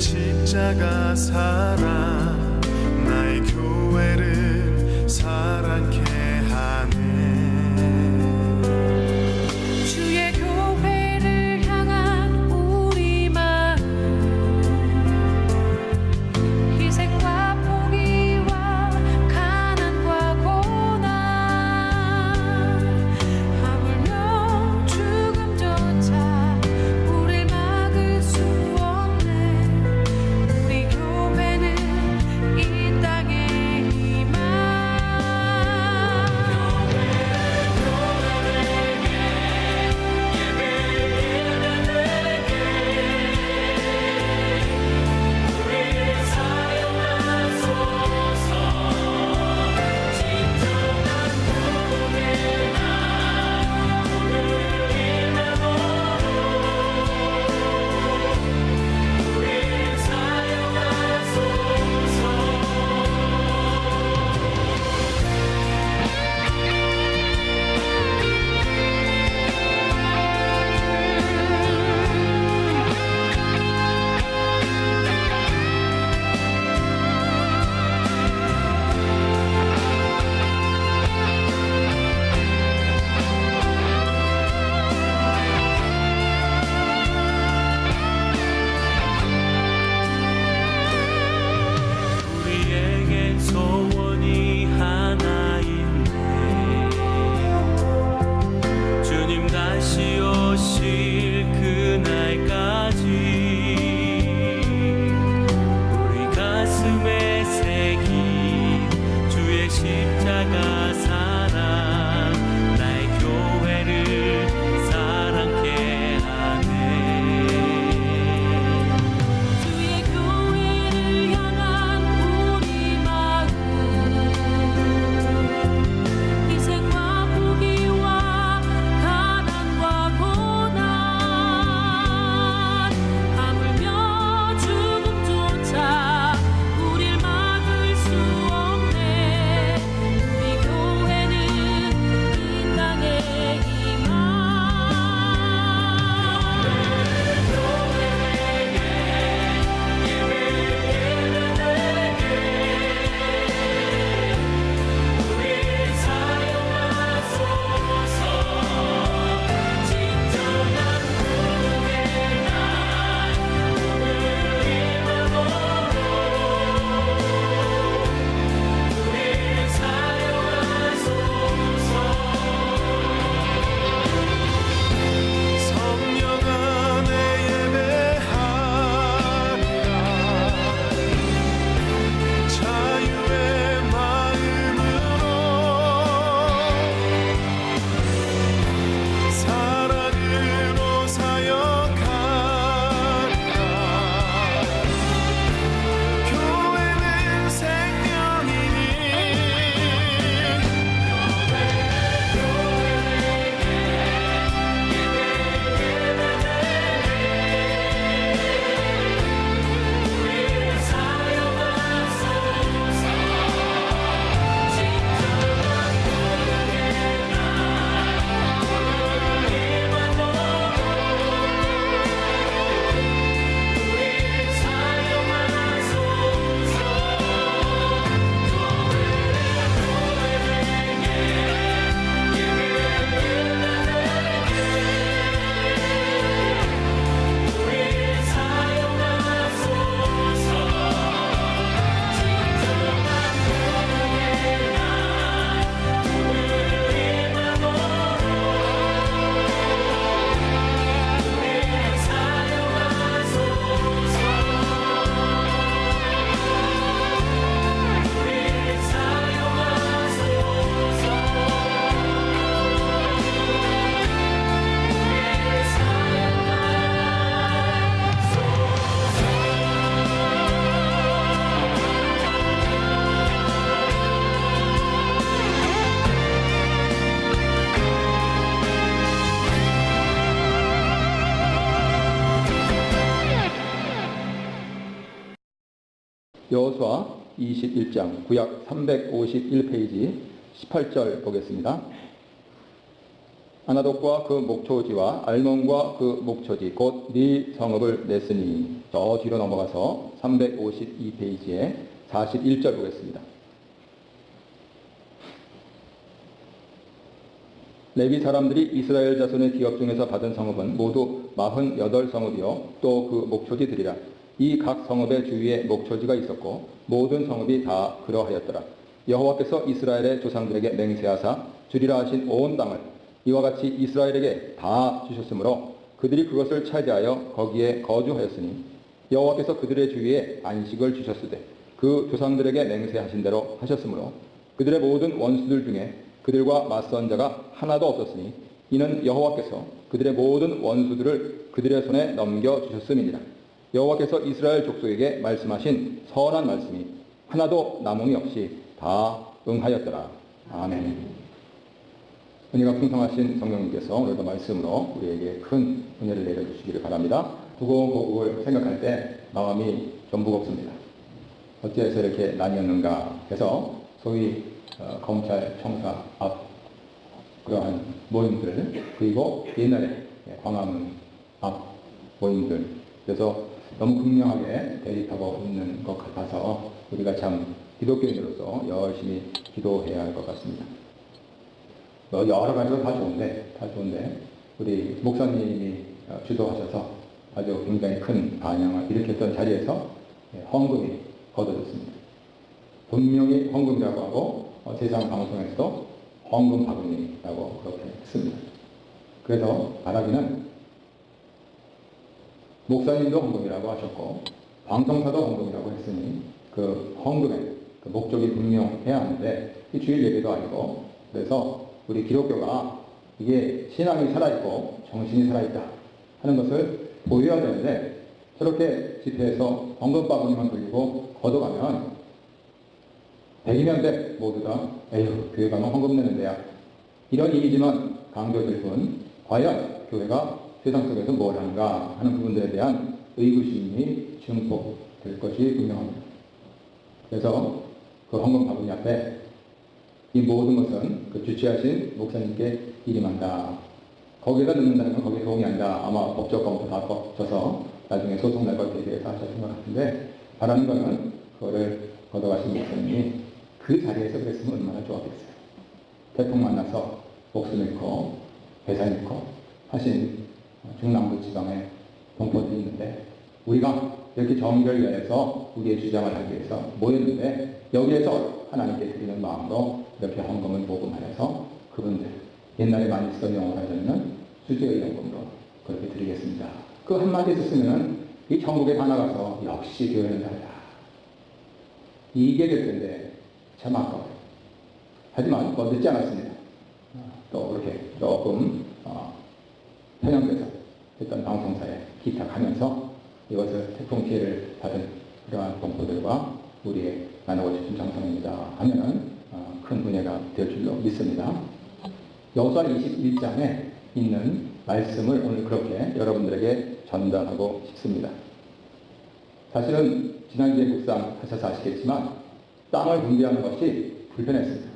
십자가 사랑 나의 교회를 사랑케 하네. 주의 교회를 향한 우리 마음 희생과 포기와 가난과 고난 하물며 죽음조차 우릴 막을 수 없네. 우리 교회는 이 땅의 희망. 우리에겐 소원이 하나 있네. 주님 다시 오실 그날까지 우리 가슴에 새긴 주의 십자가 사랑 나의 교회를 사랑케 하네. 주의 교회를 향한 우리 마음 희생과 포기와 가난과 고난 하물며 죽음조차 우릴 막을 수 없네. 우리 교회는 이 땅의 희망. 성령 안에 예배하리라. 자유의 마음으로 사랑으로 사역하리라. 교회는 생명이니 여호수아 21장 구약 351페이지 18절 보겠습니다. 아나독과 그 목초지와 알몬과 그 목초지 곧 네 성읍을 냈으니. 저 뒤로 넘어가서 352페이지에 41절 보겠습니다. 레위 사람들이 이스라엘 자손의 기업 중에서 받은 성읍은 모두 48성읍이요 또 그 목초지들이라. 이 각 성읍의 주위에 목초지가 있었고 모든 성읍이 다 그러하였더라. 여호와께서 이스라엘의 조상들에게 맹세하사 주리라 하신 온 땅을 이와 같이 이스라엘에게 다 주셨으므로 그들이 그것을 차지하여 거기에 거주하였으니 여호와께서 그들의 주위에 안식을 주셨으되 그 조상들에게 맹세하신 대로 하셨으므로 그들의 모든 원수들 중에 그들과 맞선 자가 하나도 없었으니 이는 여호와께서 그들의 모든 원수들을 그들의 손에 넘겨주셨음이니라. 여호와께서 이스라엘 족속에게 말씀하신 선한 말씀이 하나도 남음이 없이 다 응하였더라. 아멘. 은혜가 풍성하신 성령님께서 오늘도 말씀으로 우리에게 큰 은혜를 내려주시기를 바랍니다. 무거운 곡을 생각할 때 마음이 좀 무겁습니다. 어찌해서 이렇게 나뉘었는가 해서 소위 검찰 청사 앞 그러한 모임들, 그리고 옛날에 광화문 앞 모임들, 그래서 너무 극명하게 대립하고 있는 것 같아서 우리가 참 기독교인으로서 열심히 기도해야 할 것 같습니다. 여러 가지로 다 좋은데 우리 목사님이 주도하셔서 아주 굉장히 큰 반향을 일으켰던 자리에서 헌금이 거둬졌습니다. 분명히 헌금이라고 하고 세상 방송에서도 헌금 바구니라고 그렇게 했습니다. 그래서 바라기는 목사님도 헌금이라고 하셨고 방송사도 헌금이라고 했으니 그 헌금의 그 목적이 분명해야 하는데 이 주일 예배도 아니고, 그래서 우리 기독교가 이게 신앙이 살아있고 정신이 살아있다 하는 것을 보여야 되는데 저렇게 집회에서 헌금 바구니만 돌리고 걷어가면 100이면 돼 모두 다 에휴 교회 가면 헌금 내는 데야 이런 이미지만 강조될 뿐 과연 교회가 세상 속에서 뭘 하는가 하는 부분들에 대한 의구심이 증폭될 것이 분명합니다. 그래서 그 헌금 바구니 앞에 이 모든 것은 그 주최하신 목사님께 일임한다. 거기에다 넣는다는 건 거기에 동의한다. 아마 법적 검토 다 거쳐서 나중에 소송 날 것에 대해서 하셨던 것 같은데, 바라는 것은 그거를 걷어가신 목사님이 그 자리에서 그랬으면 얼마나 좋았겠어요. 태풍 만나서 목숨 잃고 회사 잃고 하신 중남부 지방에 동포들이 있는데 우리가 이렇게 정결교회에서 우리의 주장을 하기 위해서 모였는데 여기에서 하나님께 드리는 마음으로 이렇게 헌금을 모금하여서 그분들 옛날에 많이 쓰던 영어로 하자면 수제의 헌금으로 그렇게 드리겠습니다. 그 한마디 있었으면 이 천국에 다 나가서 역시 교회는 다르다. 이게 될 텐데 참 아까워요. 하지만 늦지 않았습니다. 또 그렇게 조금 편향돼서 일단 방송사에 기탁하면서 이것을 태풍 피해를 받은 그러한 동포들과 우리의 나누고 싶은 정성입니다 하면은 큰 은혜가 될 줄로 믿습니다. 여호수아 21장에 있는 말씀을 오늘 그렇게 여러분들에게 전달하고 싶습니다. 사실은 지난주에 묵상하셔서 아시겠지만 땅을 분배하는 것이 불편했습니다.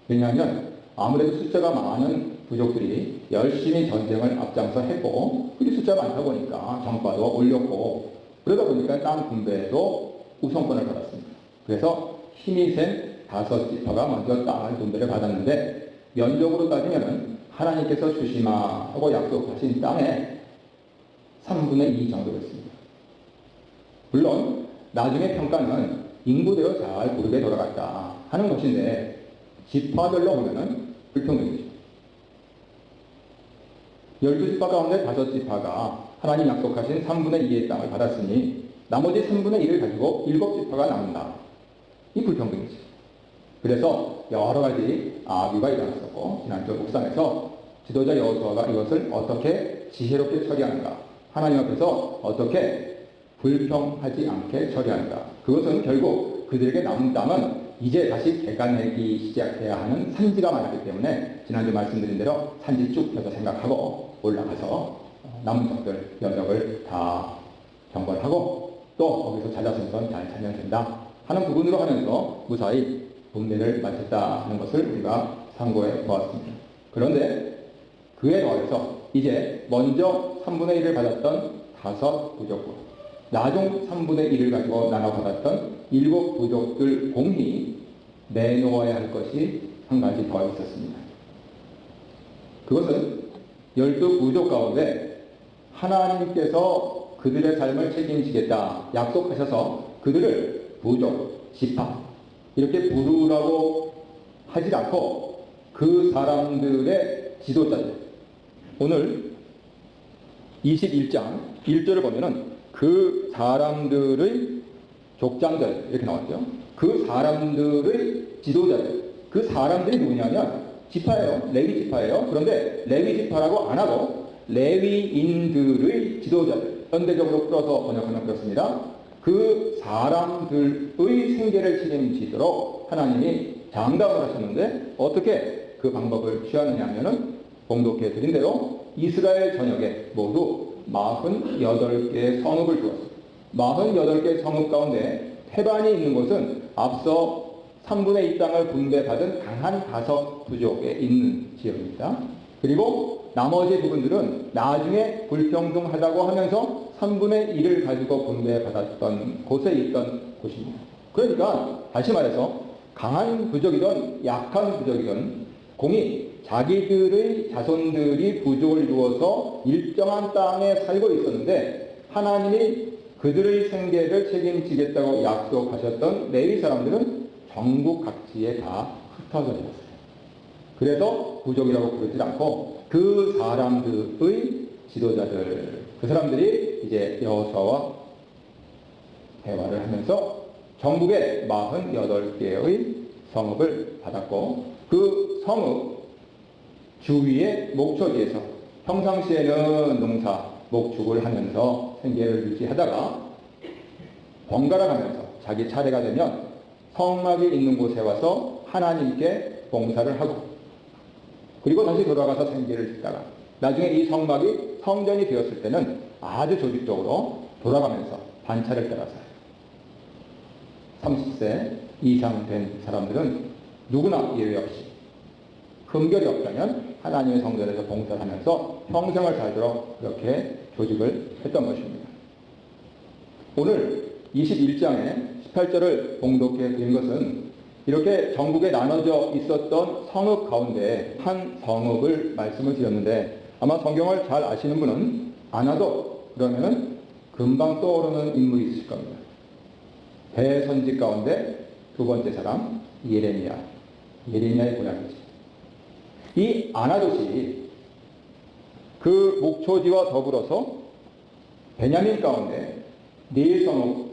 왜냐하면 아무래도 숫자가 많은 부족들이 열심히 전쟁을 앞장서 했고 그리 숫자가 많다 보니까 정과도 올렸고 그러다 보니까 땅 분배에도 우선권을 받았습니다. 그래서 힘이 센 5지파가 먼저 땅을 분배를 받았는데 면적으로 따지면 하나님께서 주시마 하고 약속하신 땅의 3분의 2 정도였습니다. 물론 나중에 평가는 인구대로 잘 고르게 돌아갔다 하는 것인데 지파별로 보면은 불평등이죠. 12지파 가운데 5지파가 하나님 약속하신 3분의 2의 땅을 받았으니 나머지 3분의 1을 가지고 7지파가 남는다. 이 불평등이죠. 그래서 여러 가지 악유가 일어났었고 지난주 묵상에서 지도자 여호수아가 이것을 어떻게 지혜롭게 처리하는가, 하나님 앞에서 어떻게 불평하지 않게 처리하는가, 그것은 결국 그들에게 남은 땅은 이제 다시 개간내기 시작해야 하는 산지가 많았기 때문에 지난주 말씀드린 대로 산지 쭉 펴서 생각하고 올라가서 남은 적들 연역을 다 경벌하고 또 거기서 자자손손 잘 살면 된다 하는 부분으로 하면서 무사히 분배를 마쳤다 하는 것을 우리가 상고해 보았습니다. 그런데 그에 더해서 이제 먼저 3분의 1을 받았던 5 부족과 나중 3분의 1을 가지고 나눠 받았던 7 부족들 공히 내놓아야 할 것이 한 가지 더 있었습니다. 그것은 12 부족 가운데 하나님께서 그들의 삶을 책임지겠다 약속하셔서 그들을 부족, 지파 이렇게 부르라고 하지 않고 그 사람들의 지도자들, 오늘 21장 1절을 보면은 그 사람들의 족장들 이렇게 나왔죠. 그 사람들의 지도자들, 그 사람들이 누구냐면 지파예요. 레위 지파예요. 그런데 레위 지파라고 안 하고 레위인들의 지도자들, 현대적으로 풀어서 번역하면 그렇습니다. 그 사람들의 생계를 책임지도록 하나님이 장담을 하셨는데 어떻게 그 방법을 취하느냐 하면은 봉독해 드린 대로 이스라엘 전역에 모두 48개의 성읍을 주었습니다. 48개의 성읍 가운데 태반이 있는 곳은 앞서 3분의 2 땅을 분배받은 강한 5 부족에 있는 지역입니다. 그리고 나머지 부분들은 나중에 불평등하다고 하면서 3분의 1을 가지고 분배받았던 곳에 있던 곳입니다. 그러니까 다시 말해서 강한 부족이든 약한 부족이든 공이 자기들의 자손들이 부족을 이루어서 일정한 땅에 살고 있었는데 하나님이 그들의 생계를 책임지겠다고 약속하셨던 레위 사람들은 전국 각지에 다 흩어져 있었어요. 그래서 부족이라고 부르지 않고 그 사람들의 지도자들, 그 사람들이 이제 여호수아와 대화를 하면서 전국에 48개의 성읍을 받았고 그 성읍 주위의 목초지에서 평상시에는 농사, 목축을 하면서 생계를 유지하다가 번갈아 가면서 자기 차례가 되면 성막이 있는 곳에 와서 하나님께 봉사를 하고 그리고 다시 돌아가서 생계를 짓다가 나중에 이 성막이 성전이 되었을 때는 아주 조직적으로 돌아가면서 반차를 따라서 30세 이상 된 사람들은 누구나 예외 없이 흠결이 없다면 하나님의 성전에서 봉사를 하면서 평생을 살도록 그렇게 조직을 했던 것입니다. 오늘 21장에 18절을 봉독해 드린 것은 이렇게 전국에 나눠져 있었던 성읍 가운데 한 성읍을 말씀을 드렸는데 아마 성경을 잘 아시는 분은 아나도 그러면은 금방 떠오르는 인물이 있을 겁니다. 대선지 가운데 두 번째 사람 예레미야의 고향이죠. 이 아나돗이 그 목초지와 더불어서 베냐민 가운데 4성읍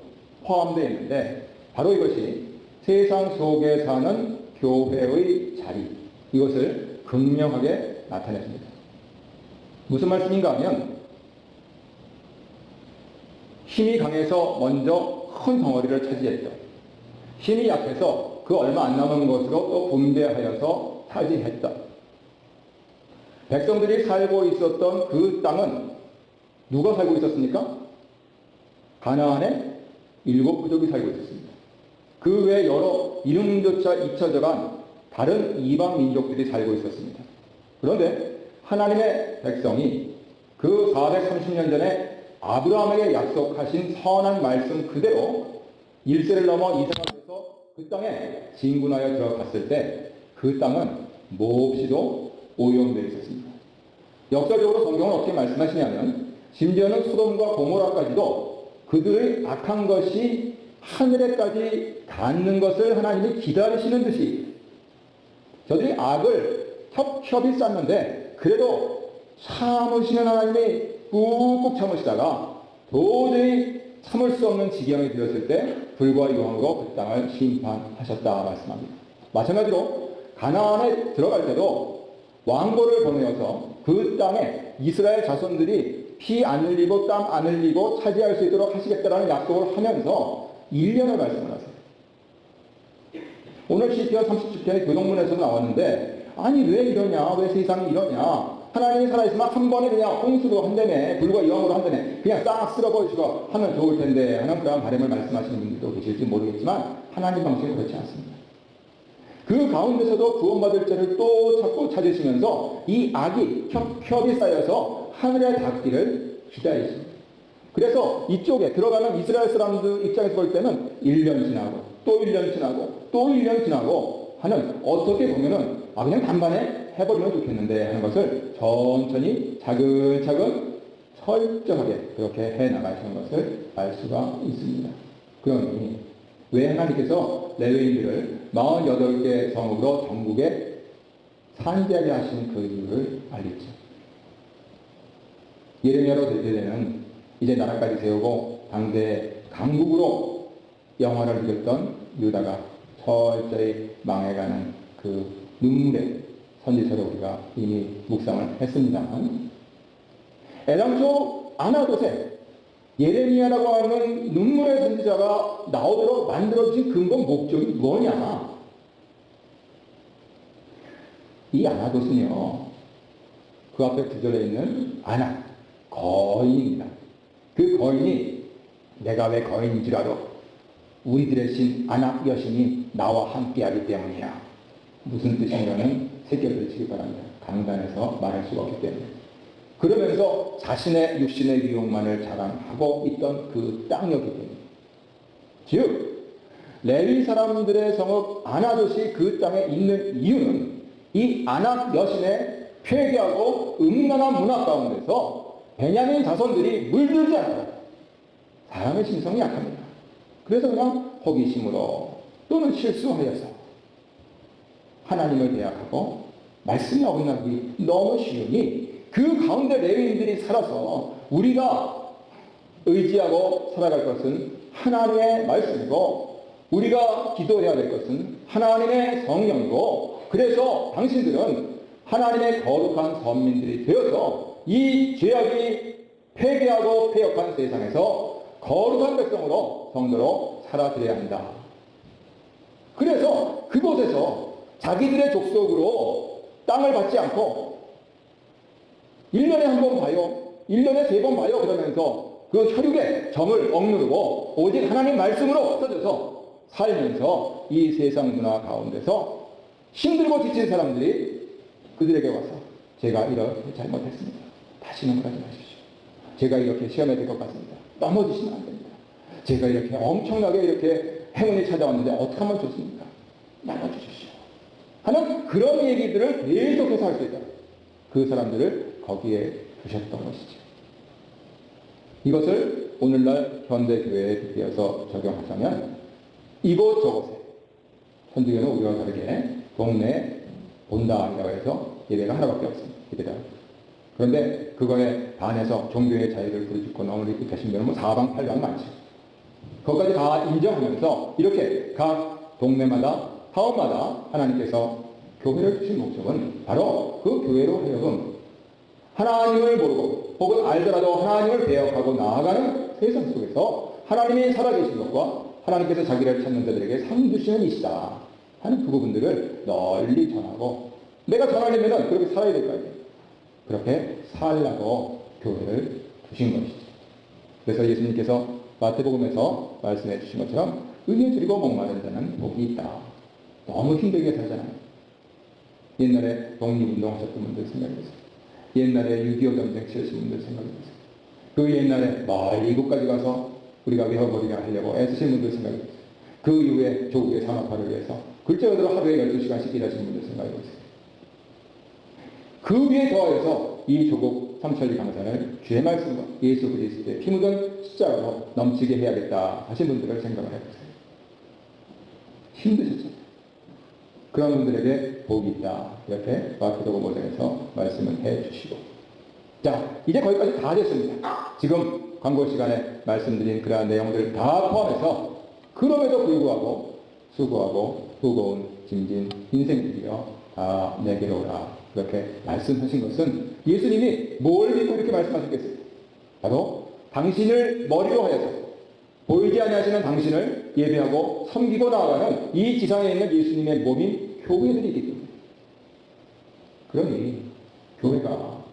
포함되어 있는데 바로 이것이 세상 속에 사는 교회의 자리, 이것을 극명하게 나타냈습니다. 무슨 말씀인가 하면 힘이 강해서 먼저 큰 덩어리를 차지했죠. 힘이 약해서 그 얼마 안 남은 것으로 또 분배하여서 차지했다. 백성들이 살고 있었던 그 땅은 누가 살고 있었습니까? 가나안에 7 부족이 살고 있었습니다. 그 외 여러 이름조차 잊혀져간 다른 이방 민족들이 살고 있었습니다. 그런데 하나님의 백성이 그 430년 전에 아브라함에게 약속하신 선한 말씀 그대로 1세를 넘어 2세가 돼서 그 땅에 진군하여 들어갔을 때 그 땅은 몹시도 오염되어 있었습니다. 역사적으로 성경은 어떻게 말씀하시냐면 심지어는 소돔과 고모라까지도 그들의 악한 것이 하늘에까지 닿는 것을 하나님이 기다리시는 듯이 저들이 악을 협협이 쌓는데 그래도 참으시는 하나님이 꾹꾹 참으시다가 도저히 참을 수 없는 지경이 되었을 때 불과 요한으로 그 땅을 심판하셨다 말씀합니다. 마찬가지로 가나안에 들어갈 때도 왕보를 보내어서 그 땅에 이스라엘 자손들이 피 안 흘리고 땀 안 흘리고 차지할 수 있도록 하시겠다라는 약속을 하면서 1년을 말씀을 하세요. 오늘 시편 37편의 교동문에서 나왔는데 아니 왜 이러냐, 왜 세상이 이러냐, 하나님이 살아있으면 한 번에 그냥 홍수로 한다며, 불과 이왕으로 한다며 그냥 싹 쓸어버리시고 하면 좋을 텐데 하는 그런 바람을 말씀하시는 분들도 계실지 모르겠지만 하나님 방식은 그렇지 않습니다. 그 가운데서도 구원받을 자를 또 찾고 찾으시면서 이 악이 협협이 쌓여서 하늘에 닿기를 기다리십니다. 그래서 이쪽에 들어가는 이스라엘 사람들 입장에서 볼 때는 1년 지나고 또 1년 지나고 또 1년 지나고 하는, 어떻게 보면은 그냥 단번에 해버리면 좋겠는데 하는 것을 천천히 차근차근 철저하게 그렇게 해나가시는 것을 알 수가 있습니다. 그러니 왜 하나님께서 레위인들을 48개 성읍으로 전국에 산지하게 하신 그 이유를 알겠죠. 예레미야로 될 때는 이제 나라까지 세우고 당대 강국으로 영화를 이겼던 유다가 철저히 망해가는 그 눈물의 선지서를 우리가 이미 묵상을 했습니다만, 애당초 아나돗에 예레미야라고 하는 눈물의 선지자가 나오도록 만들어진 근본 목적이 뭐냐? 이 아나돗은요, 그 앞에 구절에 있는 아낙, 거인입니다. 그 거인이 내가 왜 거인인 줄 알아? 우리들의 신 아낙 여신이 나와 함께하기 때문이야. 무슨 뜻이냐면 새겨들으시기 바랍니다. 강단에서 말할 수가 없기 때문에. 그러면서 자신의 육신의 유혹만을 자랑하고 있던 그 땅이었기 때문에. 즉 레위 사람들의 성읍 아나돗이 그 땅에 있는 이유는 이 아낙 여신의 폐괴하고 음란한 문화 가운데서 베냐민 자손들이 물들지 않아요. 사람의 심성이 약합니다. 그래서 그냥 호기심으로 또는 실수하여서 하나님을 배약하고 말씀이 어긋나기 너무 쉬우니 그 가운데 레위인들이 살아서 우리가 의지하고 살아갈 것은 하나님의 말씀이고 우리가 기도해야 될 것은 하나님의 성령이고, 그래서 당신들은 하나님의 거룩한 선민들이 되어서 이 죄악이 폐괴하고 폐역한 세상에서 거룩한 백성으로 성도로 살아들여야 한다. 그래서 그곳에서 자기들의 족속으로 땅을 받지 않고 1년에 한 번 봐요, 1년에 3번 봐요 그러면서 그 혈육의 정을 억누르고 오직 하나님 말씀으로 흩어져서 살면서 이 세상 문화 가운데서 힘들고 지친 사람들이 그들에게 와서 제가 이렇게 잘못했습니다. 다시는 그러지 마십시오. 제가 이렇게 시험에 들 것 같습니다. 넘어지시면 안 됩니다. 제가 이렇게 엄청나게 이렇게 행운이 찾아왔는데 어떻게 하면 좋습니까? 나눠주십시오. 하는 그런 얘기들을 계속해서 할 수 있다. 그 사람들을 거기에 두셨던 것이죠. 이것을 오늘날 현대교회에 비해서 적용하자면 이곳저곳에, 현대교회는 우리와 다르게 동네에 본당이라고 해서 예배가 하나밖에 없습니다. 예배당. 그런데 그거에 반해서 종교의 자유를 부르짖고 너무나 계신 분은 사방팔방 많죠. 그것까지 다 인정하면서 이렇게 각 동네마다 사업마다 하나님께서 교회를 주신 목적은 바로 그 교회로 하여금 하나님을 모르고 혹은 알더라도 하나님을 배역하고 나아가는 세상 속에서 하나님이 살아계신 것과 하나님께서 자기를 찾는 자들에게 상 주시는 이시다 하는 그 부분들을 널리 전하고, 내가 전하려면 그렇게 살아야 될 거 아니에요. 그렇게 살라고 교회를 두신 것이죠. 그래서 예수님께서 마태복음에서 말씀해 주신 것처럼 은혜 드리고 목마른 자는 복이 있다. 너무 힘들게 살잖아요. 옛날에 독립운동 하셨던 분들 생각해보세요. 옛날에 6.25 전쟁 치르신 분들 생각해보세요. 그 옛날에 멀리 이곳까지 가서 우리가 외워버리려 하려고 애쓰신 분들 생각해보세요. 그 이후에 조국의 산업화를 위해서 글자 그대로 하루에 12시간씩 일하시는 분들 생각해보세요. 그 위에 더하여서 이 조국 삼천리 강산을 주의 말씀과 예수 그리스도의 피 묻은 십자가로 넘치게 해야겠다 하신 분들을 생각을 해보세요. 힘드셨죠? 그런 분들에게 복이 있다. 이렇게 마태복음 5장에서 말씀을 해주시고, 자 이제 거기까지 다 됐습니다. 지금 광고 시간에 말씀드린 그러한 내용들 다 포함해서 그럼에도 불구하고 수고하고 무거운 짐진 인생들이여 다 내게로 오라. 그렇게 말씀하신 것은 예수님이 뭘 믿고 이렇게 말씀하셨겠어요? 바로 당신을 머리로 하여서 보이지 아니하시는 당신을 예배하고 섬기고 나아가는 이 지상에 있는 예수님의 몸인 교회들이기 때문에. 그러니 교회가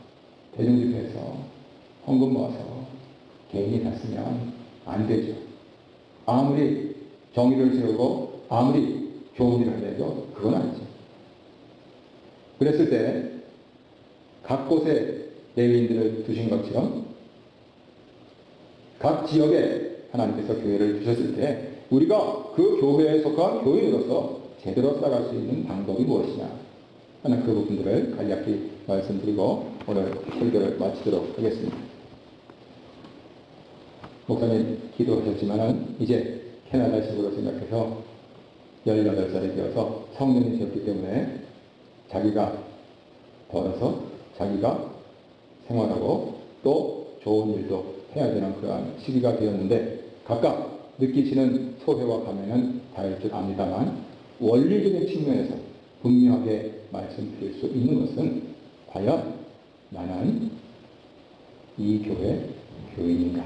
대중집회에서 헌금 모아서 개인이 다 쓰면 안 되죠. 아무리 정의를 세우고 아무리 좋은 일을 하려죠? 그건 아니죠. 그랬을 때 각 곳에 레위인들을 두신 것처럼 각 지역에 하나님께서 교회를 두셨을 때 우리가 그 교회에 속한 교인으로서 제대로 살아갈 수 있는 방법이 무엇이냐 하는 그 부분들을 간략히 말씀드리고 오늘 설교를 마치도록 하겠습니다. 목사님 기도하셨지만은 이제 캐나다식으로 생각해서 18살이 되어서 성년이 되었기 때문에 자기가 벌어서 자기가 생활하고 또 좋은 일도 해야 되는 그러한 시기가 되었는데 각각 느끼시는 소회와 감회는 다를 줄 압니다만 원리적인 측면에서 분명하게 말씀드릴 수 있는 것은 과연 나는 이 교회 교인인가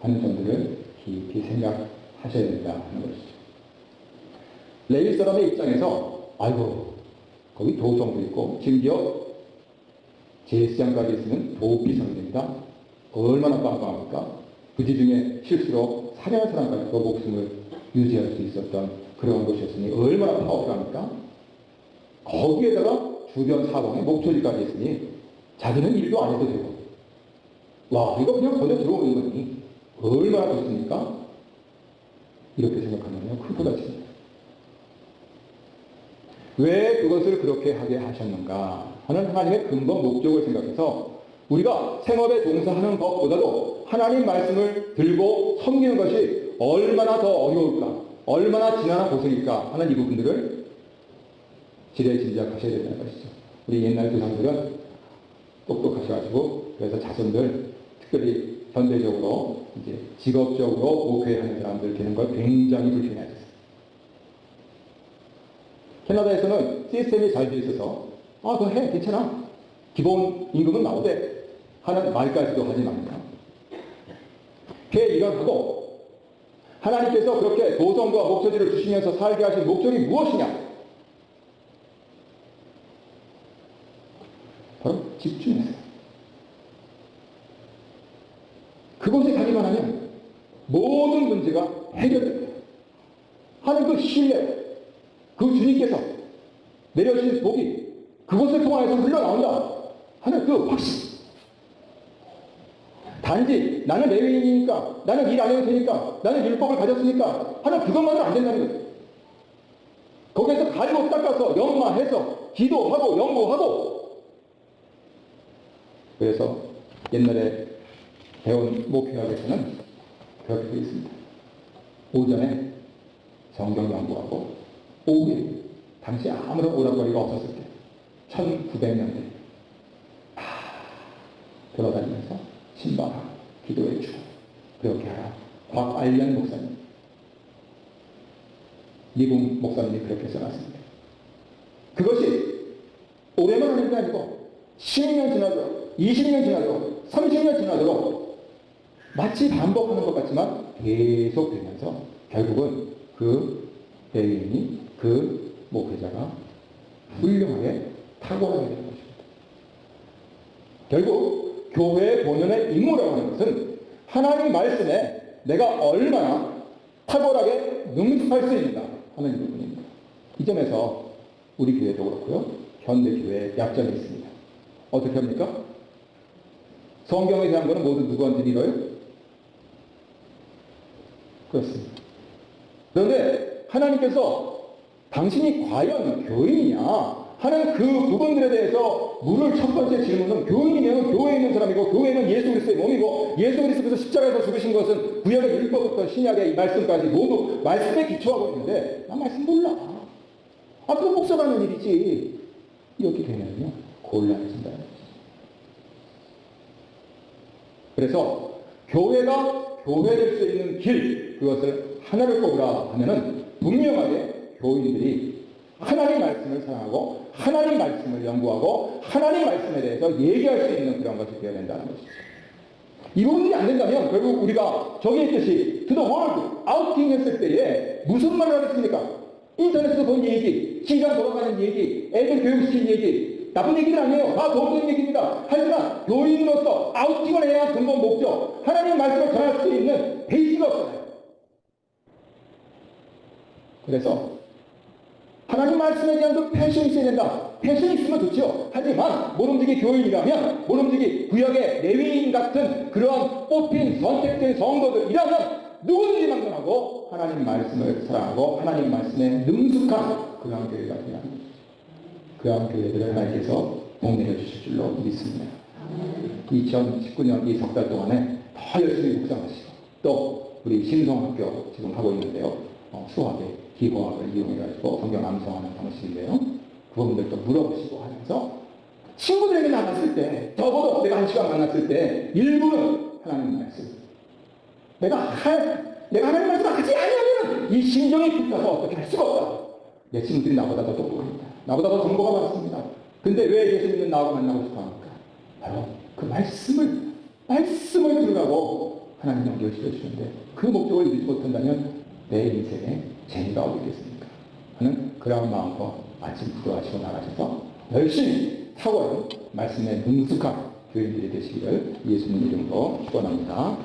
하는 점들을 깊이 생각하셔야 된다 하는 것이죠. 레위 사람의 입장에서 아이고 거기 도성도 있고 심지어 제사장까지 있으면 도피성입니다. 얼마나 빵빵합니까? 그 중에 실수로 살해한 사람까지도 목숨을 유지할 수 있었던 그런 곳이었으니 얼마나 파워풀합니까? 거기에다가 주변 사방에 목초지까지 있으니 자기는 일도 안 해도 되고 와 이거 그냥 거저 들어오는 거니 얼마나 좋습니까? 이렇게 생각하면요 큰 부담입니다. 왜 그것을 그렇게 하게 하셨는가 하는 하나님의 근본 목적을 생각해서 우리가 생업에 종사하는 것보다도 하나님 말씀을 들고 섬기는 것이 얼마나 더 어려울까 얼마나 지난한 고생일까 하는 이 부분들을 지레짐작하셔야 된다는 것이죠. 우리 옛날 조상들은 똑똑하셔가지고 그래서 자손들 특별히 현대적으로 이제 직업적으로 목회하는 사람들 되는 걸 굉장히 불편해하셨어요. 캐나다에서는 시스템이 잘 되어 있어서 그거 해 괜찮아 기본 임금은 나오대 하는 말까지도 하지 맙니다. 걔 일하고 하나님께서 그렇게 도성과 목초지를 주시면서 살게 하신 목적이 무엇이냐? 바로 집중했어요. 그곳에 가기만 하면 모든 문제가 해결됩니다. 하는 그 신뢰 그 주님께서 내려주신 복이 그것을 통해서 흘러나온다 하는 그 확신. 단지 나는 레위인이니까 나는 일 안 해도 되니까 나는 율법을 가졌으니까 하는 그것만은 안 된다는 거예요. 거기에서 가지고 닦아서 연마해서 기도하고 연구하고 그래서 옛날에 배운 목회학에서는 그렇게 되어 있습니다. 오전에 성경 연구하고 오후에 당시 아무런 오락거리가 없었을 때 1900년대 돌아다니면서 신방하고 기도해주고 그렇게 하라. 곽알련 목사님 미국 목사님이 그렇게 써놨습니다. 그것이 오래만 하는 게 아니고 10년 지나도록 20년 지나도록 30년 지나도록 마치 반복하는 것 같지만 계속 되면서 결국은 그 레위인이 그 목회자가 훌륭하게 탁월하게 되는 것입니다. 결국 교회의 본연의 임무라고 하는 것은 하나님 말씀에 내가 얼마나 탁월하게 능숙할 수 있는가 하는 부분입니다. 이 점에서 우리 교회도 그렇고요. 현대교회의 약점이 있습니다. 어떻게 합니까? 성경에 대한 것은 모두 누구한테 밀어요? 그렇습니다. 그런데 하나님께서 당신이 과연 교인이냐 하는 그 부분들에 대해서 물을 첫 번째 질문은 교인이면 교회에 있는 사람이고 교회는 예수 그리스도의 몸이고 예수 그리스도께서 십자가에서 죽으신 것은 구약의 율법부터 신약의 이 말씀까지 모두 말씀에 기초하고 있는데 나 말씀 몰라. 그 목사가 하는 일이지. 이렇게 되면요 곤란해진다. 그래서 교회가 교회될 수 있는 길 그것을 하나를 꼽으라 하면은 분명하게 교인들이 하나님 말씀을 사랑하고 하나님 말씀을 연구하고 하나님 말씀에 대해서 얘기할 수 있는 그런 것이 되어야 된다는 것이죠. 이 부분이 안 된다면 결국 우리가 저기 있듯이 to the world outing 했을 때에 무슨 말을 하겠습니까? 인터넷에서 본 얘기, 시장 돌아가는 얘기, 애들 교육시킨 얘기 나쁜 얘기는 아니에요. 다 좋은 얘기입니다. 하지만 교인으로서 아우팅을 해야 할 근본 목적 하나님 말씀을 전할 수 있는 베이스가 없잖아요. 그래서 하나님 말씀에 대한 그 패션이 있어야 된다. 패션이 있으면 좋죠. 하지만 모름지기 교인이라면, 모름지기 구역의 레위인 같은 그러한 뽑힌 선택된 성도들이라면 누구든지 막론하고 하나님 말씀을 사랑하고 하나님 말씀에 능숙한 그러한 교회가 되어야 합니다. 그러한 교회들을 하나님께서 복내려 주실 줄로 믿습니다. 2019년 이 석 달 동안에 더 열심히 묵상하시고 또 우리 신성학교 지금 하고 있는데요. 수학의 기호학을 이용해가지고 성경 암송하는 방식인데요. 그 부분들도 물어보시고 하면서 친구들에게 만났을 때 적어도 내가 1시간 만났을 때 1분은 하나님 말씀 내가 하나님 말씀 하지 않으면 이 심정이 붙어서 어떻게 할 수가 없다. 내 친구들이 나보다 더 똑똑합니다. 나보다 더 정보가 많습니다. 근데 왜 예수 믿는 나하고 만나고 싶어 합니까? 바로 그 말씀을 들으라고 하나님 연결시켜 주시는데 그 목적을 이루지 못한다면 내 인생에 재미가 어디 있겠습니까? 하는 그런 마음과 아침 기도하시고 나가셔서 열심히 탁월한 말씀에 능숙한 교인들이 되시기를 예수님 이름으로 축원합니다.